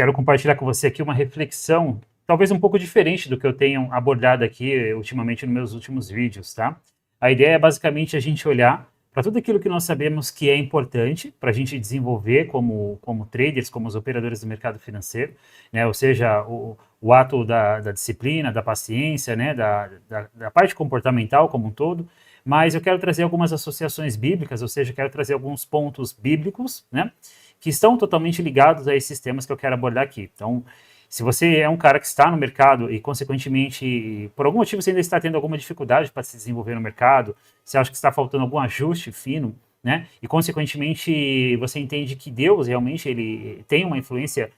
Quero compartilhar com você aqui uma reflexão, talvez um pouco diferente do que eu tenho abordado aqui ultimamente nos meus últimos vídeos, tá? A ideia é basicamente a gente olhar para tudo aquilo que nós sabemos que é importante para a gente desenvolver como traders, como os operadores do mercado financeiro, né? Ou seja, o ato da disciplina, da paciência, né? Da parte comportamental como um todo. Mas eu quero trazer algumas associações bíblicas, ou seja, quero trazer alguns pontos bíblicos, né? Que estão totalmente ligados a esses temas que eu quero abordar aqui. Então, se você é um cara que está no mercado e, consequentemente, por algum motivo você ainda está tendo alguma dificuldade para se desenvolver no mercado, você acha que está faltando algum ajuste fino, né? E, consequentemente, você entende que Deus realmente ele tem uma influência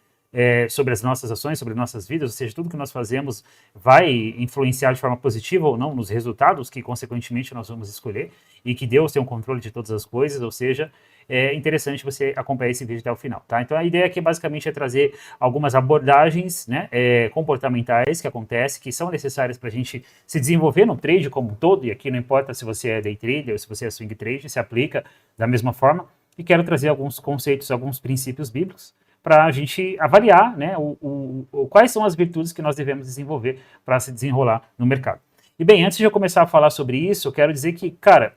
sobre as nossas ações, sobre nossas vidas, ou seja, tudo que nós fazemos vai influenciar de forma positiva ou não nos resultados que, consequentemente, nós vamos escolher, e que Deus tem o controle de todas as coisas, ou seja, é interessante você acompanhar esse vídeo até o final, tá? Então a ideia aqui basicamente é trazer algumas abordagens, né, comportamentais que acontecem, que são necessárias para a gente se desenvolver no trade como um todo, e aqui não importa se você é day trader ou se você é swing trader, se aplica da mesma forma, e quero trazer alguns conceitos, alguns princípios bíblicos para a gente avaliar, né, quais são as virtudes que nós devemos desenvolver para se desenrolar no mercado. E bem, antes de eu começar a falar sobre isso, eu quero dizer que, cara,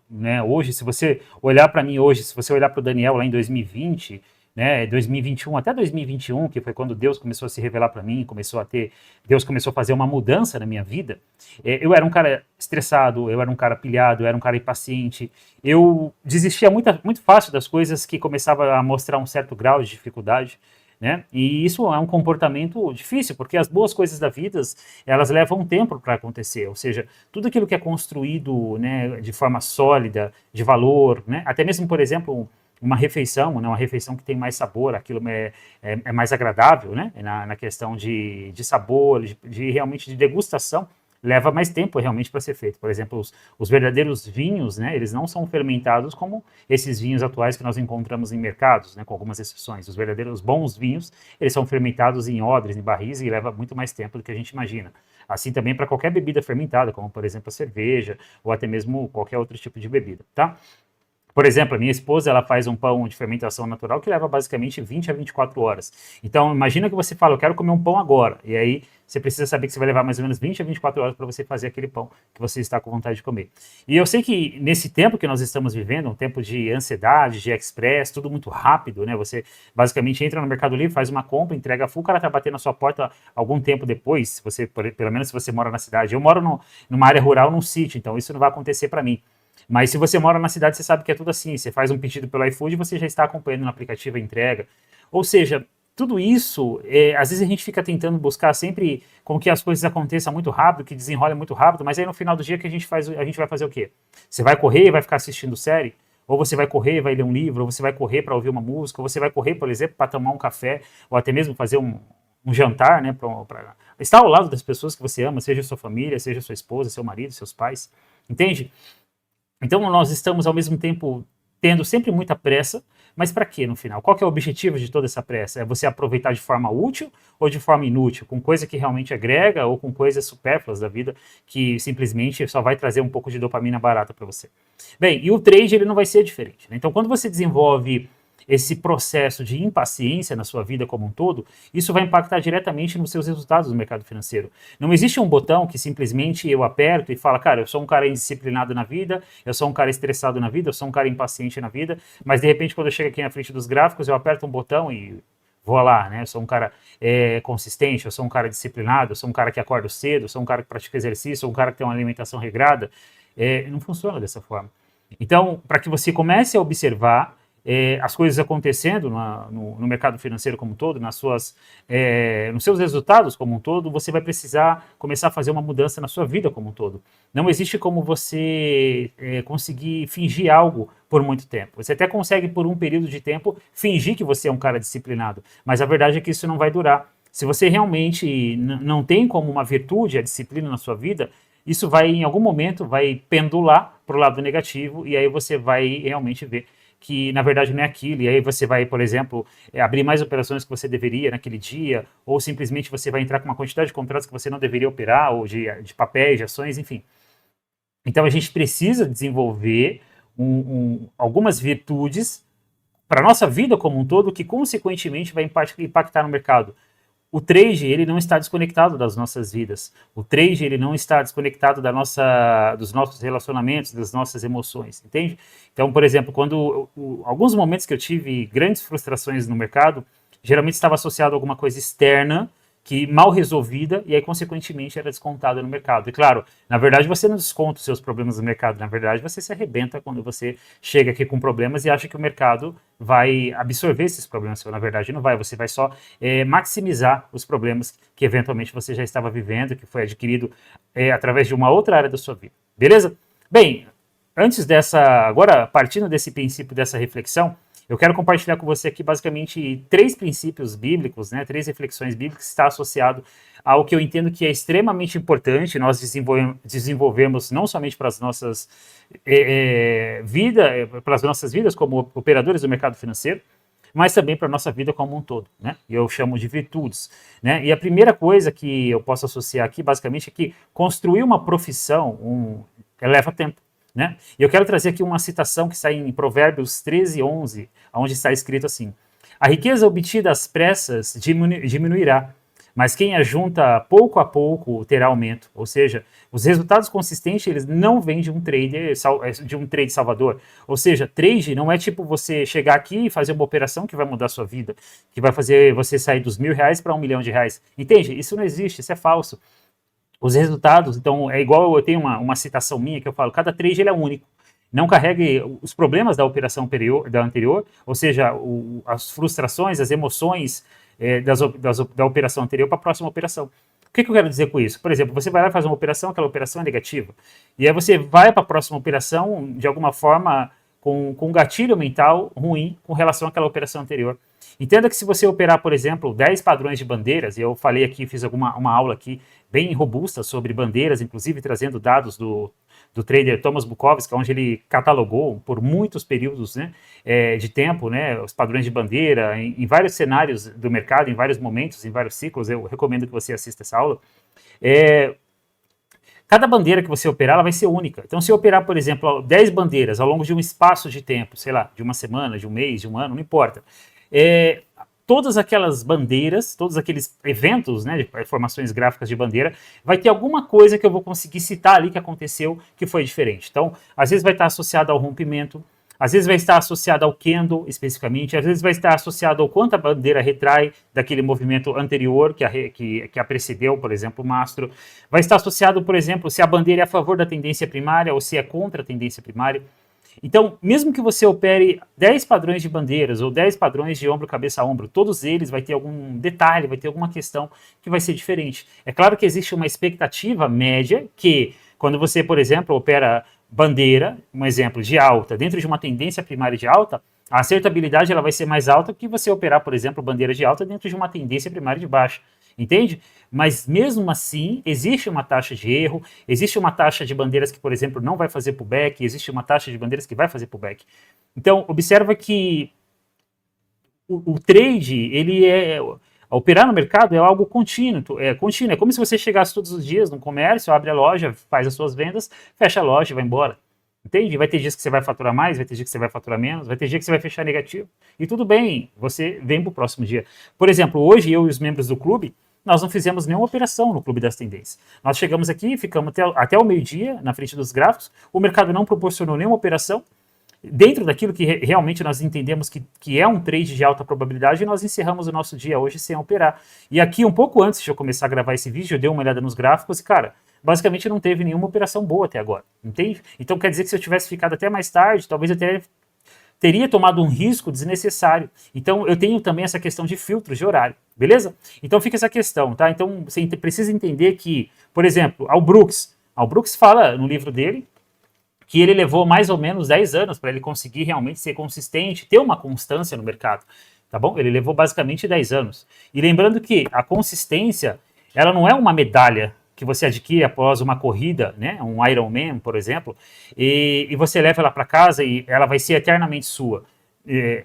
né, hoje, se você olhar para mim hoje, se você olhar para o Daniel lá em 2020, né, 2021 até 2021, que foi quando Deus começou a se revelar para mim, Deus começou a fazer uma mudança na minha vida. Eu era um cara estressado, eu era um cara pilhado, eu era um cara impaciente, eu desistia muito fácil das coisas que começava a mostrar um certo grau de dificuldade. Né? E isso é um comportamento difícil, porque as boas coisas da vida, elas levam um tempo para acontecer, ou seja, tudo aquilo que é construído, né, de forma sólida, de valor, né, até mesmo, por exemplo, uma refeição, né, uma refeição que tem mais sabor, aquilo é mais agradável, né, na questão de sabor, de realmente de degustação, leva mais tempo realmente para ser feito. Por exemplo, os verdadeiros vinhos, né, eles não são fermentados como esses vinhos atuais que nós encontramos em mercados, né, com algumas exceções. Os verdadeiros bons vinhos, eles são fermentados em odres, em barris, e leva muito mais tempo do que a gente imagina. Assim também para qualquer bebida fermentada, como por exemplo a cerveja, ou até mesmo qualquer outro tipo de bebida, tá? Por exemplo, a minha esposa, ela faz um pão de fermentação natural que leva basicamente 20 a 24 horas. Então, imagina que você fala, eu quero comer um pão agora. E aí, você precisa saber que você vai levar mais ou menos 20 a 24 horas para você fazer aquele pão que você está com vontade de comer. E eu sei que nesse tempo que nós estamos vivendo, um tempo de ansiedade, de express, tudo muito rápido, né? Você basicamente entra no Mercado Livre, faz uma compra, entrega full, o cara tá batendo na sua porta algum tempo depois, se você, pelo menos se você mora na cidade. Eu moro numa área rural, num sítio, então isso não vai acontecer para mim. Mas se você mora na cidade, você sabe que é tudo assim. Você faz um pedido pelo iFood e você já está acompanhando no aplicativo a entrega. Ou seja, tudo isso, às vezes a gente fica tentando buscar sempre com que as coisas aconteçam muito rápido, que desenrolem muito rápido, mas aí no final do dia que a gente vai fazer o quê? Você vai correr e vai ficar assistindo série? Ou você vai correr e vai ler um livro? Ou você vai correr para ouvir uma música? Ou você vai correr, por exemplo, para tomar um café? Ou até mesmo fazer um jantar, né? Para estar ao lado das pessoas que você ama, seja sua família, seja sua esposa, seu marido, seus pais. Entende? Então nós estamos ao mesmo tempo tendo sempre muita pressa, mas para quê no final? Qual que é o objetivo de toda essa pressa? É você aproveitar de forma útil ou de forma inútil? Com coisa que realmente agrega ou com coisas supérfluas da vida que simplesmente só vai trazer um pouco de dopamina barata para você? Bem, e o trade ele não vai ser diferente, né? Então quando você desenvolve esse processo de impaciência na sua vida como um todo, isso vai impactar diretamente nos seus resultados no mercado financeiro. Não existe um botão que simplesmente eu aperto e fala, cara, eu sou um cara indisciplinado na vida, eu sou um cara estressado na vida, eu sou um cara impaciente na vida, mas de repente quando eu chego aqui na frente dos gráficos, eu aperto um botão e vou lá, né? Eu sou um cara consistente, eu sou um cara disciplinado, eu sou um cara que acorda cedo, eu sou um cara que pratica exercício, eu sou um cara que tem uma alimentação regrada. Não funciona dessa forma. Então, para que você comece a observar as coisas acontecendo no mercado financeiro como um todo, nos seus resultados como um todo, você vai precisar começar a fazer uma mudança na sua vida como um todo. Não existe como você conseguir fingir algo por muito tempo. Você até consegue, por um período de tempo, fingir que você é um cara disciplinado, mas a verdade é que isso não vai durar. Se você realmente não tem como uma virtude a disciplina na sua vida, isso vai, em algum momento, vai pendular para o lado negativo, e aí você vai realmente ver que na verdade não é aquilo, e aí você vai, por exemplo, abrir mais operações que você deveria naquele dia, ou simplesmente você vai entrar com uma quantidade de contratos que você não deveria operar, ou de papéis, de ações, enfim. Então a gente precisa desenvolver algumas virtudes para a nossa vida como um todo, que consequentemente vai impactar no mercado. O trade, ele não está desconectado das nossas vidas. O trade, ele não está desconectado dos nossos relacionamentos, das nossas emoções, entende? Então, por exemplo, alguns momentos que eu tive grandes frustrações no mercado, geralmente estava associado a alguma coisa externa, que mal resolvida, e aí, consequentemente, era descontada no mercado. E claro, na verdade, você não desconta os seus problemas no mercado, na verdade, você se arrebenta quando você chega aqui com problemas e acha que o mercado vai absorver esses problemas. Na verdade, não vai, você vai só maximizar os problemas que eventualmente você já estava vivendo, que foi adquirido através de uma outra área da sua vida. Beleza? Bem, agora partindo desse princípio, dessa reflexão, eu quero compartilhar com você aqui basicamente 3 princípios bíblicos, né, 3 reflexões bíblicas que está associado ao que eu entendo que é extremamente importante nós desenvolvermos não somente para as nossas vidas como operadores do mercado financeiro, mas também para a nossa vida como um todo, né? E eu chamo de virtudes, né? E a primeira coisa que eu posso associar aqui basicamente é que construir uma profissão leva tempo. Né? E eu quero trazer aqui uma citação que está em Provérbios 13:11, onde está escrito assim: a riqueza obtida às pressas diminuirá, mas quem ajunta pouco a pouco terá aumento. Ou seja, os resultados consistentes eles não vêm de um trade salvador. Ou seja, trade não é tipo você chegar aqui e fazer uma operação que vai mudar a sua vida, que vai fazer você sair dos R$ 1.000 para R$ 1.000.000. Entende? Isso não existe, isso é falso. Os resultados, então, é igual eu tenho uma citação minha que eu falo, cada trade ele é único. Não carregue os problemas da operação anterior, ou seja, as frustrações, as emoções da operação anterior para a próxima operação. O que eu quero dizer com isso? Por exemplo, você vai lá fazer uma operação, aquela operação é negativa, e aí você vai para a próxima operação, de alguma forma, com um gatilho mental ruim com relação àquela operação anterior. Entenda que se você operar, por exemplo, 10 padrões de bandeiras, e eu falei aqui, fiz uma aula aqui bem robusta sobre bandeiras, inclusive trazendo dados do trader Thomas Bukowski, onde ele catalogou por muitos períodos, né, de tempo, né, os padrões de bandeira, em vários cenários do mercado, em vários momentos, em vários ciclos. Eu recomendo que você assista essa aula. Cada bandeira que você operar, ela vai ser única. Então, se eu operar, por exemplo, 10 bandeiras ao longo de um espaço de tempo, sei lá, de uma semana, de um mês, de um ano, não importa. Todas aquelas bandeiras, todos aqueles eventos, né, de formações gráficas de bandeira, vai ter alguma coisa que eu vou conseguir citar ali que aconteceu que foi diferente. Então, às vezes vai estar associado ao rompimento, às vezes vai estar associado ao candle especificamente, às vezes vai estar associado ao quanto a bandeira retrai daquele movimento anterior que a precedeu, por exemplo, o mastro. Vai estar associado, por exemplo, se a bandeira é a favor da tendência primária ou se é contra a tendência primária. Então, mesmo que você opere 10 padrões de bandeiras ou 10 padrões de ombro, cabeça a ombro, todos eles vai ter algum detalhe, vai ter alguma questão que vai ser diferente. É claro que existe uma expectativa média que, quando você, por exemplo, opera bandeira, um exemplo de alta, dentro de uma tendência primária de alta, a acertabilidade ela vai ser mais alta que você operar, por exemplo, bandeira de alta dentro de uma tendência primária de baixa. Entende? Mas mesmo assim, existe uma taxa de erro, existe uma taxa de bandeiras que, por exemplo, não vai fazer pullback, existe uma taxa de bandeiras que vai fazer pullback. Então, observa que o trade, operar no mercado é algo contínuo, é como se você chegasse todos os dias no comércio, abre a loja, faz as suas vendas, fecha a loja e vai embora. Entende? Vai ter dias que você vai faturar mais, vai ter dias que você vai faturar menos, vai ter dia que você vai fechar negativo. E tudo bem, você vem para o próximo dia. Por exemplo, hoje eu e os membros do clube, nós não fizemos nenhuma operação no Clube das Tendências. Nós chegamos aqui, ficamos até o meio-dia na frente dos gráficos, o mercado não proporcionou nenhuma operação, dentro daquilo que realmente nós entendemos que é um trade de alta probabilidade, nós encerramos o nosso dia hoje sem operar. E aqui, um pouco antes de eu começar a gravar esse vídeo, eu dei uma olhada nos gráficos e, cara, basicamente não teve nenhuma operação boa até agora, entende? Então quer dizer que se eu tivesse ficado até mais tarde, talvez eu teria tomado um risco desnecessário. Então eu tenho também essa questão de filtros de horário, beleza? Então fica essa questão, tá? Então você precisa entender que, por exemplo, Al Brooks fala no livro dele que ele levou mais ou menos 10 anos para ele conseguir realmente ser consistente, ter uma constância no mercado, tá bom? Ele levou basicamente 10 anos. E lembrando que a consistência, ela não é uma medalha que você adquire após uma corrida, né, um Ironman, por exemplo, e você leva ela para casa e ela vai ser eternamente sua.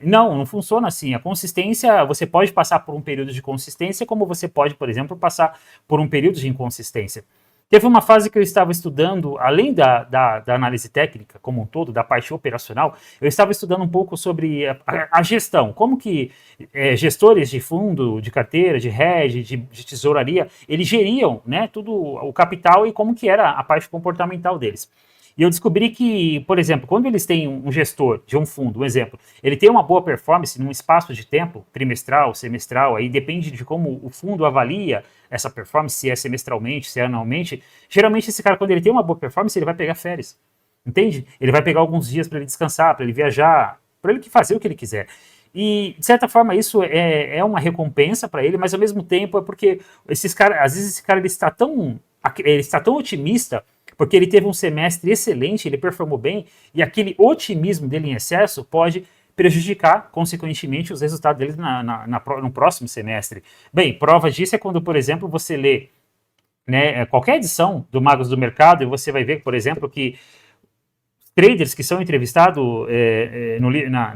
Não funciona assim. A consistência, você pode passar por um período de consistência, como você pode, por exemplo, passar por um período de inconsistência. Teve uma fase que eu estava estudando, além da análise técnica como um todo, da parte operacional, eu estava estudando um pouco sobre a gestão, como que gestores de fundo, de carteira, de hedge, de tesouraria, eles geriam, né, tudo o capital e como que era a parte comportamental deles. E eu descobri que, por exemplo, quando eles têm um gestor de um fundo, um exemplo, ele tem uma boa performance num espaço de tempo, trimestral, semestral, aí depende de como o fundo avalia essa performance, se é semestralmente, se é anualmente. Geralmente esse cara, quando ele tem uma boa performance, ele vai pegar férias, entende? Ele vai pegar alguns dias para ele descansar, para ele viajar, para ele fazer o que ele quiser. E, de certa forma, isso é uma recompensa para ele, mas ao mesmo tempo é porque esses caras, às vezes esse cara ele está tão otimista porque ele teve um semestre excelente, ele performou bem, e aquele otimismo dele em excesso pode prejudicar, consequentemente, os resultados dele no próximo semestre. Bem, prova disso é quando, por exemplo, você lê, né, qualquer edição do Magos do Mercado e você vai ver, por exemplo, que traders que são entrevistados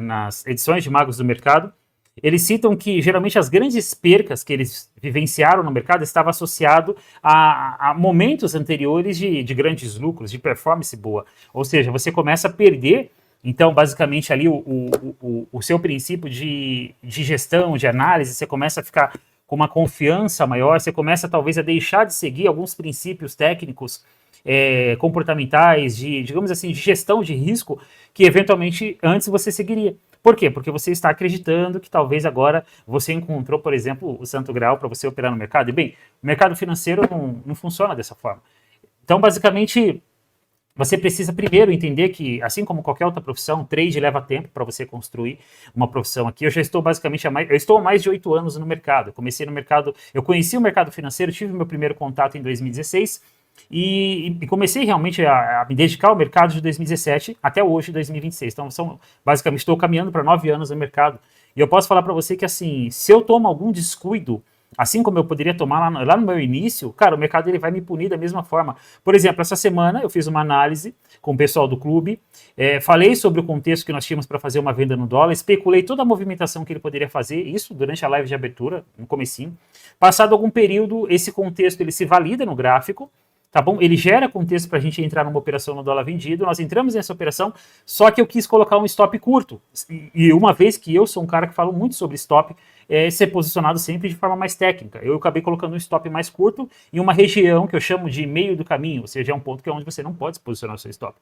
nas edições de Magos do Mercado, eles citam que geralmente as grandes percas que eles vivenciaram no mercado estavam associadas a momentos anteriores de grandes lucros, de performance boa. Ou seja, você começa a perder, então, basicamente, ali o seu princípio de gestão, de análise, você começa a ficar com uma confiança maior, você começa talvez a deixar de seguir alguns princípios técnicos comportamentais, digamos assim, de gestão de risco, que eventualmente antes você seguiria. Por quê? Porque você está acreditando que talvez agora você encontrou, por exemplo, o santo grau para você operar no mercado. E bem, o mercado financeiro não funciona dessa forma. Então, basicamente, você precisa primeiro entender que, assim como qualquer outra profissão, trade leva tempo para você construir uma profissão aqui. Eu já estou basicamente há mais de 8 anos no mercado. Eu conheci o mercado financeiro, tive meu primeiro contato em 2016 e comecei realmente a me dedicar ao mercado de 2017 até hoje, 2026. Então, basicamente, estou caminhando para 9 anos no mercado. E eu posso falar para você que, assim, se eu tomo algum descuido, assim como eu poderia tomar lá no meu início, cara, o mercado ele vai me punir da mesma forma. Por exemplo, essa semana eu fiz uma análise com o pessoal do clube, falei sobre o contexto que nós tínhamos para fazer uma venda no dólar, especulei toda a movimentação que ele poderia fazer, isso durante a live de abertura, no comecinho. Passado algum período, esse contexto ele se valida no gráfico, tá bom? Ele gera contexto para a gente entrar numa operação no dólar vendido, nós entramos nessa operação, só que eu quis colocar um stop curto. E uma vez que eu sou um cara que fala muito sobre stop, ser posicionado sempre de forma mais técnica. Eu acabei colocando um stop mais curto em uma região que eu chamo de meio do caminho, ou seja, é um ponto que é onde você não pode se posicionar o seu stop.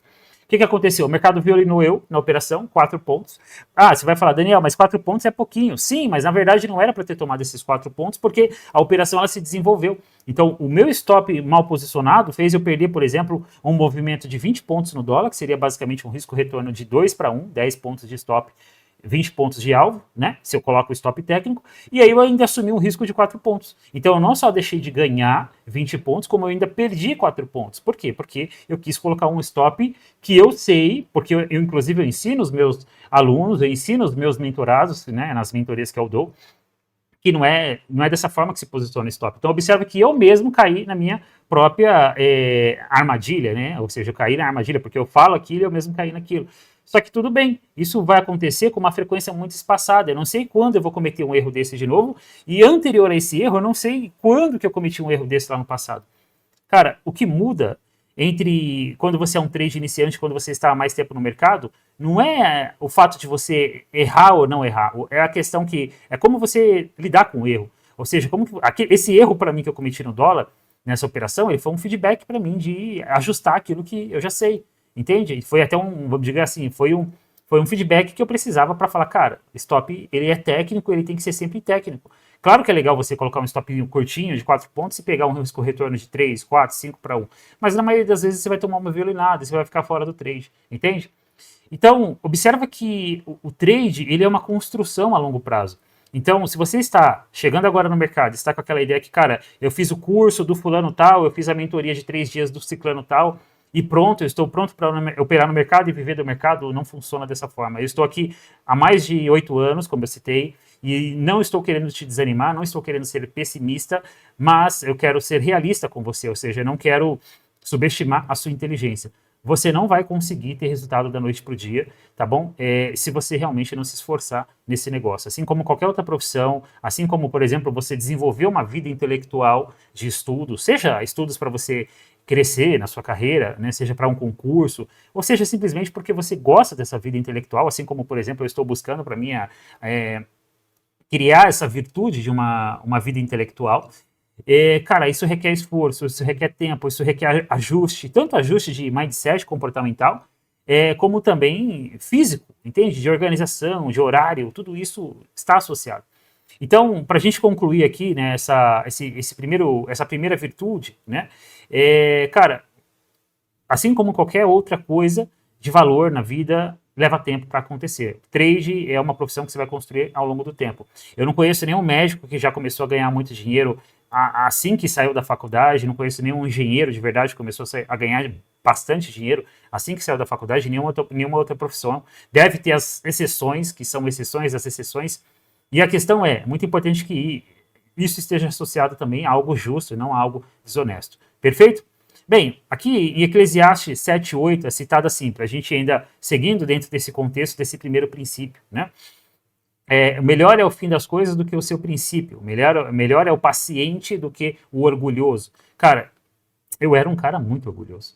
O que aconteceu? O mercado violinou eu na operação, 4 pontos. Ah, você vai falar, Daniel, mas 4 pontos é pouquinho. Sim, mas na verdade não era para ter tomado esses 4 pontos, porque a operação ela se desenvolveu. Então, o meu stop mal posicionado fez eu perder, por exemplo, um movimento de 20 pontos no dólar, que seria basicamente um risco-retorno de 2 para 1, 10 pontos de stop, 20 pontos de alvo, né? Se eu coloco o stop técnico, e aí eu ainda assumi um risco de 4 pontos. Então eu não só deixei de ganhar 20 pontos, como eu ainda perdi 4 pontos. Por quê? Porque eu quis colocar um stop que eu sei, porque eu inclusive eu ensino os meus alunos, eu ensino os meus mentorados, né, nas mentorias que eu dou, que não é dessa forma que se posiciona o stop. Então observe que eu mesmo caí na minha própria armadilha, né? Ou seja, eu caí na armadilha porque eu falo aquilo e eu mesmo caí naquilo. Só que tudo bem, isso vai acontecer com uma frequência muito espaçada. Eu não sei quando eu vou cometer um erro desse de novo, e anterior a esse erro, eu não sei quando que eu cometi um erro desse lá no passado. Cara, o que muda entre quando você é um trade iniciante e quando você está há mais tempo no mercado, não é o fato de você errar ou não errar, é a questão que é como você lidar com o erro. Ou seja, esse erro para mim que eu cometi no dólar, nessa operação, ele foi um feedback para mim de ajustar aquilo que eu já sei. Entende? Foi até vamos dizer assim, foi um feedback que eu precisava para falar, cara, stop, ele é técnico, ele tem que ser sempre técnico. Claro que é legal você colocar um stopinho curtinho de 4 pontos e pegar um risco retorno de 3, 4, 5 para 1. Mas na maioria das vezes você vai tomar uma violinada, você vai ficar fora do trade, entende? Então, observa que o trade, ele é uma construção a longo prazo. Então, se você está chegando agora no mercado, está com aquela ideia que, cara, eu fiz o curso do fulano tal, eu fiz a mentoria de 3 dias do ciclano tal, e pronto, eu estou pronto para operar no mercado e viver do mercado, não funciona dessa forma. Eu estou aqui há mais de 8 anos, como eu citei, e não estou querendo te desanimar, não estou querendo ser pessimista, mas eu quero ser realista com você, ou seja, eu não quero subestimar a sua inteligência. Você não vai conseguir ter resultado da noite para o dia, tá bom? Se você realmente não se esforçar nesse negócio. Assim como qualquer outra profissão, assim como, por exemplo, você desenvolver uma vida intelectual de estudo, seja estudos para você crescer na sua carreira, né, seja para um concurso, ou seja simplesmente porque você gosta dessa vida intelectual, assim como, por exemplo, eu estou buscando para mim criar essa virtude de uma vida intelectual. Cara, isso requer esforço, isso requer tempo, isso requer ajuste, tanto ajuste de mindset comportamental, como também físico, entende? De organização, de horário, tudo isso está associado. Então, para a gente concluir aqui, né, essa primeira virtude, né, cara, assim como qualquer outra coisa de valor na vida, leva tempo para acontecer. Trade é uma profissão que você vai construir ao longo do tempo. Eu não conheço nenhum médico que já começou a ganhar muito dinheiro assim que saiu da faculdade, não conheço nenhum engenheiro de verdade que começou a ganhar bastante dinheiro assim que saiu da faculdade, nenhuma outra profissão. Deve ter as exceções, que são exceções das exceções, e a questão é, muito importante que isso esteja associado também a algo justo e não a algo desonesto. Perfeito? Bem, aqui em Eclesiastes 7:8 é citado assim, para a gente ainda seguindo dentro desse contexto, desse primeiro princípio, né? Melhor é o fim das coisas do que o seu princípio, melhor é o paciente do que o orgulhoso. Cara, eu era um cara muito orgulhoso.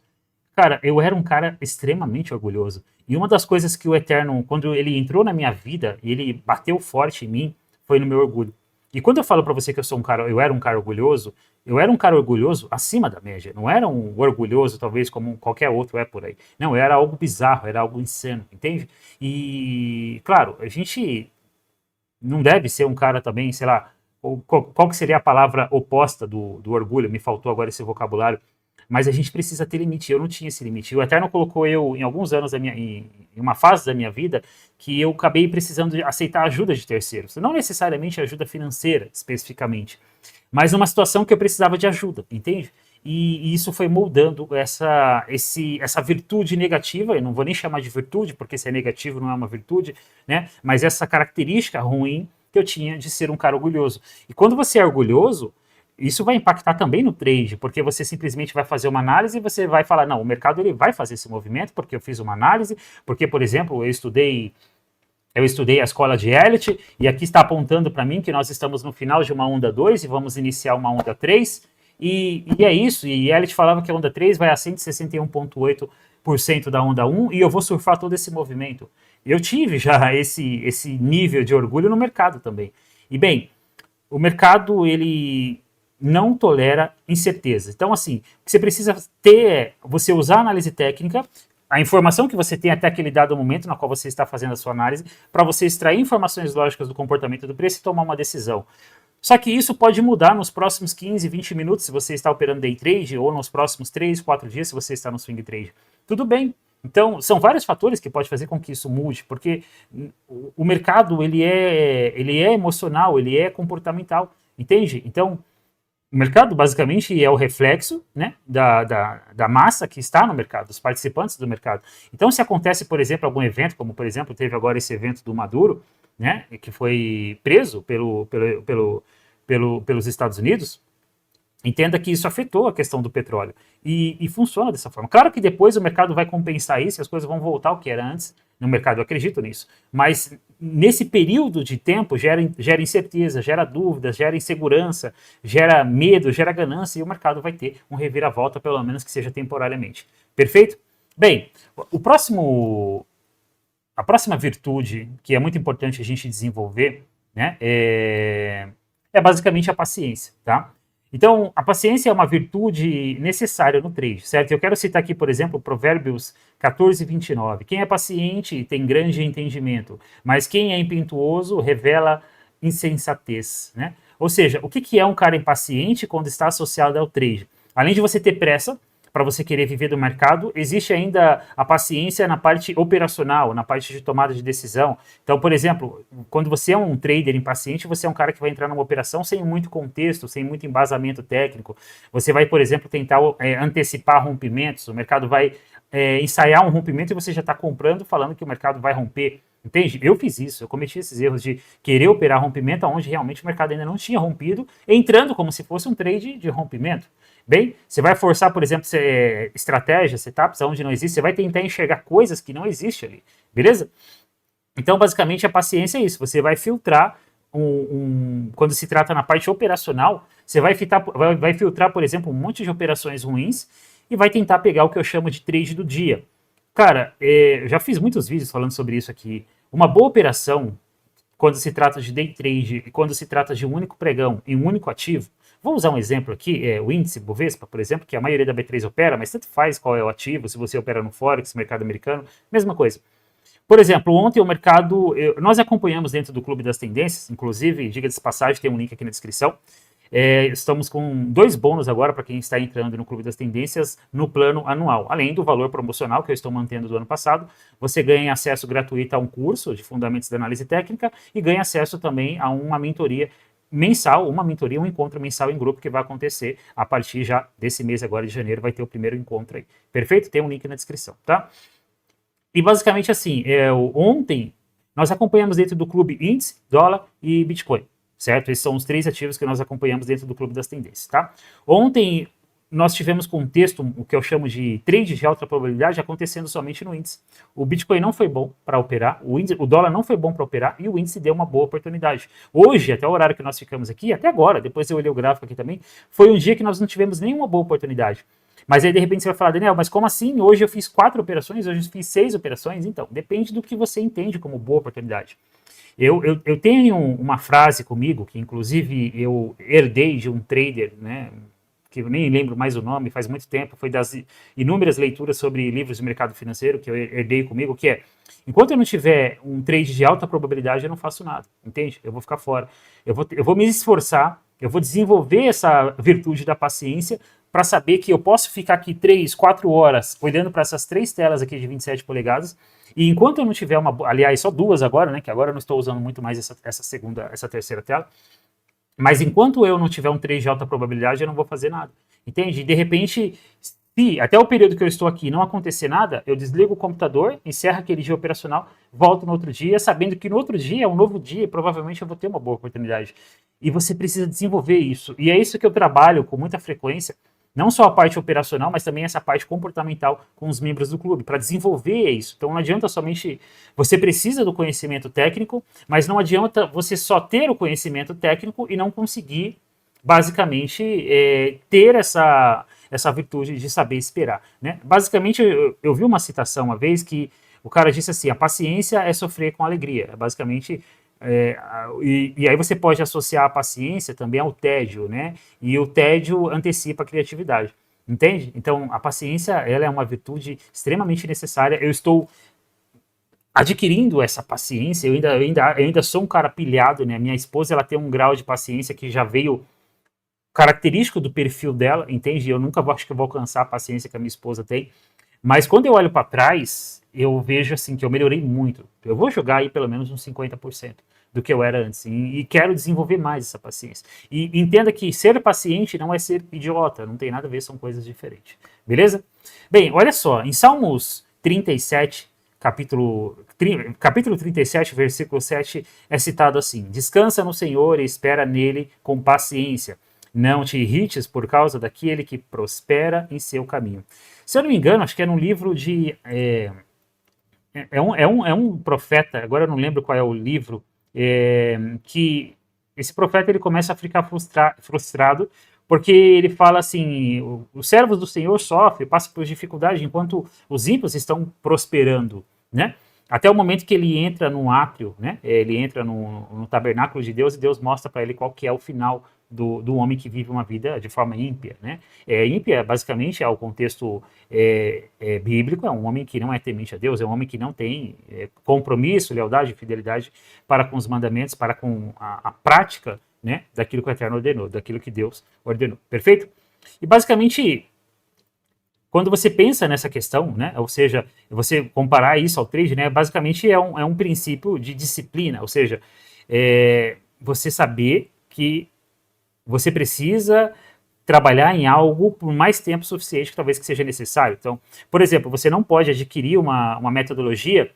Cara, eu era um cara extremamente orgulhoso. E uma das coisas que o Eterno, quando ele entrou na minha vida, e ele bateu forte em mim, foi no meu orgulho. E quando eu falo para você que eu era um cara orgulhoso, eu era um cara orgulhoso acima da média. Não era um orgulhoso, talvez, como qualquer outro é por aí. Não, era algo bizarro, era algo insano, entende? E, claro, a gente não deve ser um cara também, sei lá, qual que seria a palavra oposta do orgulho? Me faltou agora esse vocabulário. Mas a gente precisa ter limite. Eu não tinha esse limite. O Eterno colocou eu em alguns anos em uma fase da minha vida que eu acabei precisando aceitar ajuda de terceiros. Não necessariamente ajuda financeira, especificamente, mas numa situação que eu precisava de ajuda, entende? E isso foi moldando essa virtude negativa, eu não vou nem chamar de virtude, porque se é negativo não é uma virtude, né? Mas essa característica ruim que eu tinha de ser um cara orgulhoso. E quando você é orgulhoso, isso vai impactar também no trade, porque você simplesmente vai fazer uma análise e você vai falar, não, o mercado ele vai fazer esse movimento porque eu fiz uma análise, porque, por exemplo, eu estudei a escola de Elliott e aqui está apontando para mim que nós estamos no final de uma onda 2 e vamos iniciar uma onda 3, e é isso, e Elliott falava que a onda 3 vai a 161,8% da onda 1 e eu vou surfar todo esse movimento. Eu tive já esse nível de orgulho no mercado também. E bem, o mercado, ele não tolera incerteza. Então, assim, o que você precisa ter é você usar a análise técnica, a informação que você tem até aquele dado momento na qual você está fazendo a sua análise, para você extrair informações lógicas do comportamento do preço e tomar uma decisão. Só que isso pode mudar nos próximos 15, 20 minutos se você está operando day trade, ou nos próximos 3, 4 dias se você está no swing trade. Tudo bem. Então, são vários fatores que podem fazer com que isso mude, porque o mercado ele é emocional, ele é comportamental, entende? Então, o mercado, basicamente, é o reflexo, né, da massa que está no mercado, dos participantes do mercado. Então, se acontece, por exemplo, algum evento, como, por exemplo, teve agora esse evento do Maduro, né, que foi preso pelos Estados Unidos, entenda que isso afetou a questão do petróleo. E funciona dessa forma. Claro que depois o mercado vai compensar isso e as coisas vão voltar ao que era antes. No mercado, eu acredito nisso. Mas nesse período de tempo gera incerteza, gera dúvidas, gera insegurança, gera medo, gera ganância e o mercado vai ter um reviravolta, pelo menos que seja temporariamente. Perfeito? Bem, a próxima virtude que é muito importante a gente desenvolver, né, é basicamente a paciência, tá? Então, a paciência é uma virtude necessária no trade, certo? Eu quero citar aqui, por exemplo, Provérbios 14:29. Quem é paciente tem grande entendimento, mas quem é impetuoso revela insensatez, né? Ou seja, o que é um cara impaciente quando está associado ao trade? Além de você ter pressa, para você querer viver do mercado, existe ainda a paciência na parte operacional, na parte de tomada de decisão. Então, por exemplo, quando você é um trader impaciente, você é um cara que vai entrar numa operação sem muito contexto, sem muito embasamento técnico. Você vai, por exemplo, tentar antecipar rompimentos, o mercado vai ensaiar um rompimento e você já está comprando falando que o mercado vai romper. Entende? Eu fiz isso, eu cometi esses erros de querer operar rompimento onde realmente o mercado ainda não tinha rompido, entrando como se fosse um trade de rompimento. Bem, você vai forçar, por exemplo, estratégias, setups onde não existe, você vai tentar enxergar coisas que não existem ali, beleza? Então, basicamente, a paciência é isso, você vai filtrar, quando se trata na parte operacional, você vai filtrar, por exemplo, um monte de operações ruins, e vai tentar pegar o que eu chamo de trade do dia. Cara, eu já fiz muitos vídeos falando sobre isso aqui. Uma boa operação, quando se trata de day trade e quando se trata de um único pregão e um único ativo, vou usar um exemplo aqui, o índice Bovespa, por exemplo, que a maioria da B3 opera, mas tanto faz qual é o ativo, se você opera no Forex, mercado americano, mesma coisa. Por exemplo, ontem o mercado, nós acompanhamos dentro do Clube das Tendências, inclusive, diga de passagem, tem um link aqui na descrição. Estamos com 2 bônus agora para quem está entrando no Clube das Tendências no plano anual. Além do valor promocional que eu estou mantendo do ano passado, você ganha acesso gratuito a um curso de Fundamentos da Análise Técnica e ganha acesso também a uma mentoria mensal, um encontro mensal em grupo que vai acontecer a partir já desse mês agora de janeiro, vai ter o primeiro encontro aí. Perfeito? Tem um link na descrição, tá? E basicamente assim, ontem nós acompanhamos dentro do clube índice, dólar e Bitcoin, certo? Esses são os 3 ativos que nós acompanhamos dentro do clube das tendências, tá? Ontem nós tivemos contexto, o que eu chamo de trade de alta probabilidade, acontecendo somente no índice. O Bitcoin não foi bom para operar, o dólar não foi bom para operar e o índice deu uma boa oportunidade. Hoje, até o horário que nós ficamos aqui, até agora, depois eu olhei o gráfico aqui também, foi um dia que nós não tivemos nenhuma boa oportunidade. Mas aí de repente você vai falar, Daniel, mas como assim? Hoje eu fiz 4 operações, hoje eu fiz 6 operações. Então, depende do que você entende como boa oportunidade. Eu tenho uma frase comigo, que inclusive eu herdei de um trader, né, que eu nem lembro mais o nome, faz muito tempo, foi das inúmeras leituras sobre livros de mercado financeiro que eu herdei comigo, que é, enquanto eu não tiver um trade de alta probabilidade, eu não faço nada, entende? Eu vou ficar fora. Eu vou me esforçar, eu vou desenvolver essa virtude da paciência para saber que eu posso ficar aqui 3, 4 horas olhando para essas 3 telas aqui de 27 polegadas, e enquanto eu não tiver aliás, só 2 agora, né, que agora eu não estou usando muito mais essa terceira tela, mas enquanto eu não tiver um trade de alta probabilidade, eu não vou fazer nada, entende? E de repente, se até o período que eu estou aqui não acontecer nada, eu desligo o computador, encerro aquele dia operacional, volto no outro dia, sabendo que no outro dia é um novo dia e provavelmente eu vou ter uma boa oportunidade. E você precisa desenvolver isso. E é isso que eu trabalho com muita frequência, não só a parte operacional, mas também essa parte comportamental com os membros do clube, para desenvolver isso. Então não adianta somente... Você precisa do conhecimento técnico, mas não adianta você só ter o conhecimento técnico e não conseguir, basicamente, ter essa virtude de saber esperar, né? Basicamente, eu vi uma citação uma vez que o cara disse assim, a paciência é sofrer com alegria. Basicamente... e aí você pode associar a paciência também ao tédio, né? E o tédio antecipa a criatividade, entende? Então, a paciência, ela é uma virtude extremamente necessária. Eu estou adquirindo essa paciência, eu ainda sou um cara pilhado, né? Minha esposa, ela tem um grau de paciência que já veio característico do perfil dela, entende? Eu nunca acho que eu vou alcançar a paciência que a minha esposa tem, mas quando eu olho para trás, eu vejo assim que eu melhorei muito. Eu vou jogar aí pelo menos uns 50% do que eu era antes e quero desenvolver mais essa paciência. E entenda que ser paciente não é ser idiota, não tem nada a ver, são coisas diferentes. Beleza? Bem, olha só, em Salmos 37, capítulo 37, versículo 7, é citado assim: descansa no Senhor e espera nele com paciência. Não te irrites por causa daquele que prospera em seu caminho. Se eu não me engano, acho que é num livro de... É um profeta, agora eu não lembro qual é o livro, que esse profeta ele começa a ficar frustrado, porque ele fala assim, os servos do Senhor sofrem, passam por dificuldade, enquanto os ímpios estão prosperando, né? Até o momento que ele entra num átrio, né? Ele entra no tabernáculo de Deus e Deus mostra para ele qual que é o final do homem que vive uma vida de forma ímpia, né? Ímpia, basicamente, ao contexto bíblico, é um homem que não é temente a Deus, é um homem que não tem compromisso, lealdade e fidelidade para com os mandamentos, para com a prática, né, daquilo que o Eterno ordenou, daquilo que Deus ordenou. Perfeito? E, basicamente, quando você pensa nessa questão, né, ou seja, você comparar isso ao trade, né, basicamente é um princípio de disciplina, ou seja, você saber que você precisa trabalhar em algo por mais tempo suficiente que talvez que seja necessário. Então, por exemplo, você não pode adquirir uma metodologia,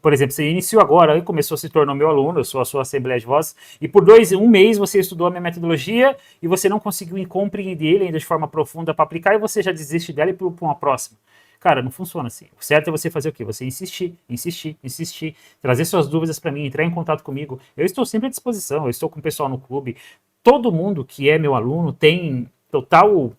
por exemplo, você iniciou agora e começou a se tornar meu aluno, eu sou a sua Assembleia de Vozes, e por um mês você estudou a minha metodologia e você não conseguiu compreender ele ainda de forma profunda para aplicar e você já desiste dela e para uma próxima. Cara, não funciona assim. O certo é você fazer o quê? Você insistir, trazer suas dúvidas para mim, entrar em contato comigo. Eu estou sempre à disposição, eu estou com o pessoal no clube. Todo mundo que é meu aluno tem total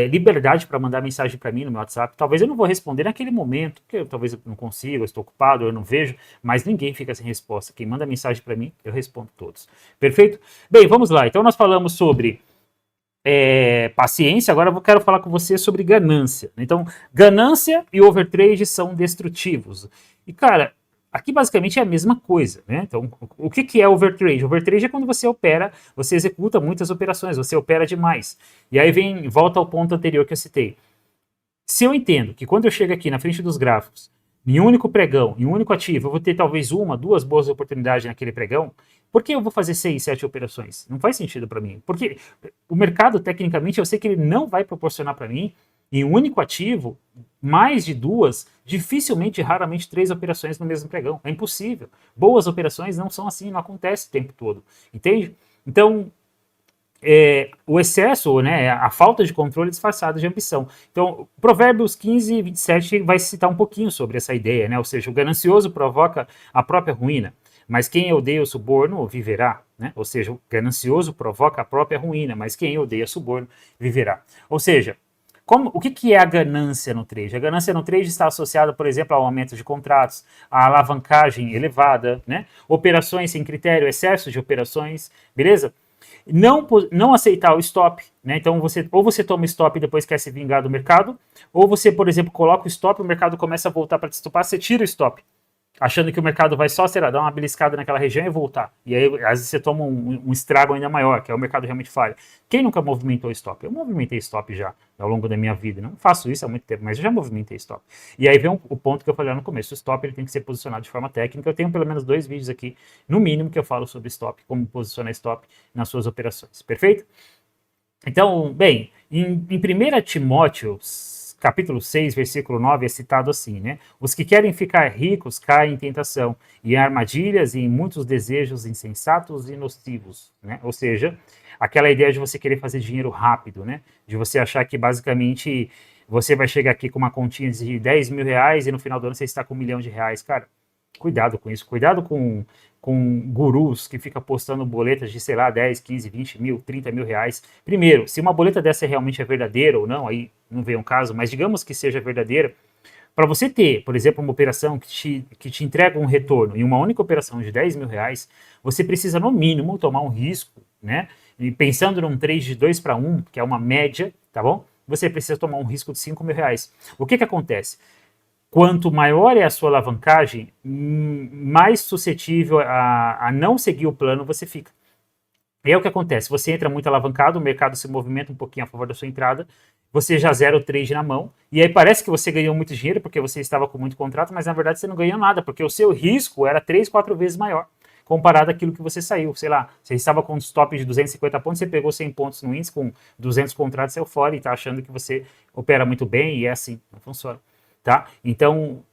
liberdade para mandar mensagem para mim no meu WhatsApp. Talvez eu não vou responder naquele momento, porque talvez eu não consiga, eu estou ocupado, eu não vejo, mas ninguém fica sem resposta. Quem manda mensagem para mim, eu respondo todos. Perfeito? Bem, vamos lá. Então nós falamos sobre paciência, agora eu quero falar com você sobre ganância. Então, ganância e overtrade são destrutivos. E, cara, aqui basicamente é a mesma coisa, né? Então, o que é overtrade? Overtrade é quando você opera, você executa muitas operações, você opera demais. E aí volta ao ponto anterior que eu citei. Se eu entendo que quando eu chego aqui na frente dos gráficos, em um único pregão, em um único ativo, eu vou ter talvez uma, duas boas oportunidades naquele pregão, por que eu vou fazer 6, 7 operações? Não faz sentido para mim. Porque o mercado, tecnicamente, eu sei que ele não vai proporcionar para mim, em um único ativo, mais de duas, dificilmente, raramente, 3 operações no mesmo pregão. É impossível. Boas operações não são assim, não acontece o tempo todo. Entende? Então, o excesso, né, a falta de controle disfarçada de ambição. Então, Provérbios 15, 27 vai citar um pouquinho sobre essa ideia, né? Ou seja, o ganancioso provoca a própria ruína, mas quem odeia o suborno viverá, né? Ou seja, o ganancioso provoca a própria ruína, mas quem odeia suborno viverá. Ou seja, o que é a ganância no trade? A ganância no trade está associada, por exemplo, ao aumento de contratos, à alavancagem elevada, né? Operações sem critério, excesso de operações, beleza? Não aceitar o stop, né? Então ou você toma stop e depois quer se vingar do mercado, ou você, por exemplo, coloca o stop, o mercado começa a voltar para te stopar, você tira o stop, achando que o mercado vai só, sei lá, dar uma beliscada naquela região e voltar. E aí, às vezes, você toma um estrago ainda maior, que é o mercado realmente falha. Quem nunca movimentou stop? Eu movimentei stop já ao longo da minha vida. Não faço isso há muito tempo, mas eu já movimentei stop. E aí vem o ponto que eu falei lá no começo. O stop ele tem que ser posicionado de forma técnica. Eu tenho pelo menos 2 vídeos aqui, no mínimo, que eu falo sobre stop, como posicionar stop nas suas operações. Perfeito? Então, bem, em 1 Timóteo capítulo 6, versículo 9, é citado assim, né? Os que querem ficar ricos caem em tentação, e em armadilhas e em muitos desejos insensatos e nocivos, né? Ou seja, aquela ideia de você querer fazer dinheiro rápido, né? De você achar que basicamente você vai chegar aqui com uma continha de 10 mil reais e no final do ano você está com 1 milhão de reais. Cara, cuidado com isso, cuidado com gurus que ficam postando boletas de, sei lá, 10, 15, 20 mil, 30 mil reais. Primeiro, se uma boleta dessa realmente é verdadeira ou não, aí não vem um caso, mas digamos que seja verdadeira, para você ter, por exemplo, uma operação que te entrega um retorno em uma única operação de 10 mil reais, você precisa, no mínimo, tomar um risco, né? E pensando num trade de 2 para 1, que é uma média, tá bom? Você precisa tomar um risco de 5 mil reais. O que acontece? Quanto maior é a sua alavancagem, mais suscetível a não seguir o plano você fica. E é o que acontece, você entra muito alavancado, o mercado se movimenta um pouquinho a favor da sua entrada, você já zera o trade na mão, e aí parece que você ganhou muito dinheiro porque você estava com muito contrato, mas na verdade você não ganhou nada, porque o seu risco era 3, 4 vezes maior, comparado àquilo que você saiu. Sei lá, você estava com um stop de 250 pontos, você pegou 100 pontos no índice, com 200 contratos, saiu fora e está achando que você opera muito bem, e é assim, não funciona. Tá? Então,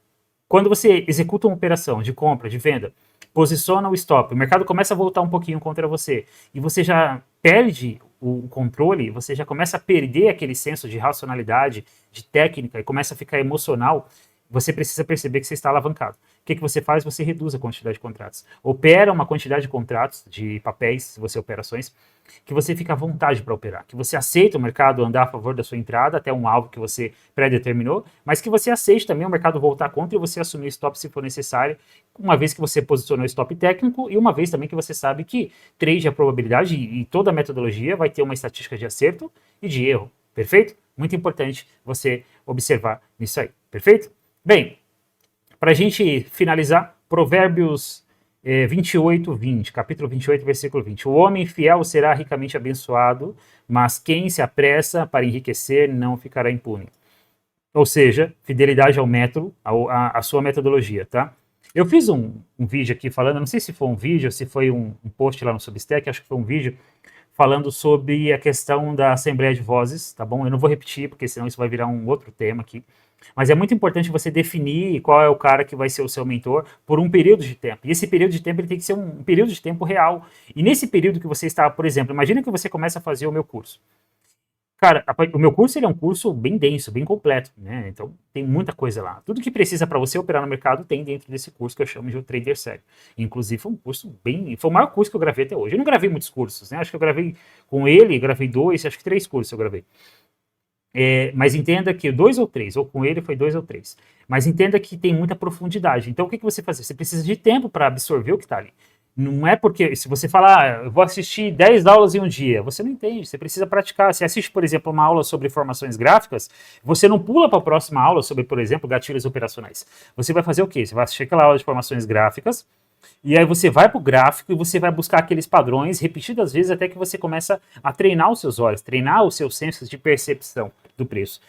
quando você executa uma operação de compra, de venda, posiciona o stop, o mercado começa a voltar um pouquinho contra você, e você já perde o controle, você já começa a perder aquele senso de racionalidade, de técnica, e começa a ficar emocional, você precisa perceber que você está alavancado. O que você faz? Você reduz a quantidade de contratos. Opera uma quantidade de contratos, de papéis, se você operações, que você fica à vontade para operar, que você aceita o mercado andar a favor da sua entrada até um alvo que você pré-determinou, mas que você aceite também o mercado voltar contra e você assumir stop se for necessário, uma vez que você posicionou stop técnico e uma vez também que você sabe que trade a probabilidade e toda a metodologia vai ter uma estatística de acerto e de erro, perfeito? Muito importante você observar nisso aí, perfeito? Bem, para a gente finalizar, Provérbios 28, 20, capítulo 28, versículo 20. O homem fiel será ricamente abençoado, mas quem se apressa para enriquecer não ficará impune. Ou seja, fidelidade ao método, à sua metodologia, tá? Eu fiz um vídeo aqui falando, não sei se foi um vídeo, se foi um post lá no Substack, acho que foi um vídeo falando sobre a questão da Assembleia de Vozes, tá bom? Eu não vou repetir, porque senão isso vai virar um outro tema aqui. Mas é muito importante você definir qual é o cara que vai ser o seu mentor por um período de tempo. E esse período de tempo ele tem que ser um período de tempo real. E nesse período que você está, por exemplo, imagina que você começa a fazer o meu curso. Cara, o meu curso ele é um curso bem denso, bem completo, né? Então tem muita coisa lá. Tudo que precisa para você operar no mercado tem dentro desse curso que eu chamo de Trader Sério. Inclusive foi um curso foi o maior curso que eu gravei até hoje. Eu não gravei muitos cursos, né? Acho que eu gravei com ele, gravei 2, acho que 3 cursos eu gravei. Mas entenda que 2 ou 3, ou com ele foi 2 ou 3. Mas entenda que tem muita profundidade. Então o que você faz? Você precisa de tempo para absorver o que está ali. Não é porque, se você falar, eu vou assistir 10 aulas em um dia, você não entende, você precisa praticar. Você assiste, por exemplo, uma aula sobre formações gráficas, você não pula para a próxima aula sobre, por exemplo, gatilhos operacionais. Você vai fazer o quê? Você vai assistir aquela aula de formações gráficas, e aí você vai para o gráfico e você vai buscar aqueles padrões repetidas vezes até que você começa a treinar os seus olhos, treinar os seus sensos de percepção do preço.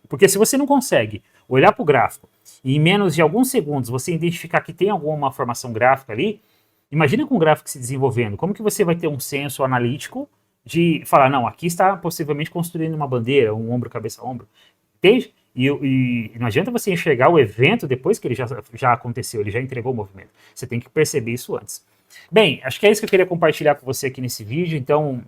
Porque se você não consegue olhar para o gráfico e em menos de alguns segundos você identificar que tem alguma formação gráfica ali, imagina com o gráfico se desenvolvendo, como que você vai ter um senso analítico de falar, não, aqui está possivelmente construindo uma bandeira, um ombro, cabeça, ombro, entende? E não adianta você enxergar o evento depois que ele já aconteceu, ele já entregou o movimento. Você tem que perceber isso antes. Bem, acho que é isso que eu queria compartilhar com você aqui nesse vídeo. Então,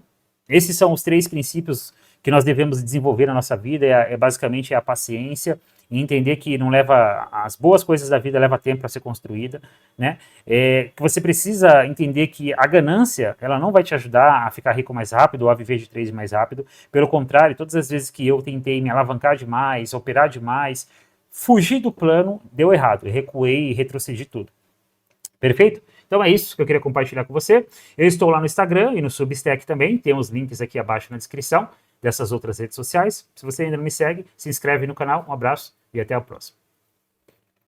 esses são os 3 princípios que nós devemos desenvolver na nossa vida. Basicamente a paciência e entender que não leva as boas coisas da vida leva tempo para ser construída, né? Que você precisa entender que a ganância ela não vai te ajudar a ficar rico mais rápido ou a viver de trade mais rápido. Pelo contrário, todas as vezes que eu tentei me alavancar demais, operar demais, fugir do plano, deu errado. Eu recuei e retrocedi tudo. Perfeito? Então é isso que eu queria compartilhar com você. Eu estou lá no Instagram e no Substack também. Tem os links aqui abaixo na descrição dessas outras redes sociais. Se você ainda não me segue, se inscreve no canal. Um abraço e até a próxima.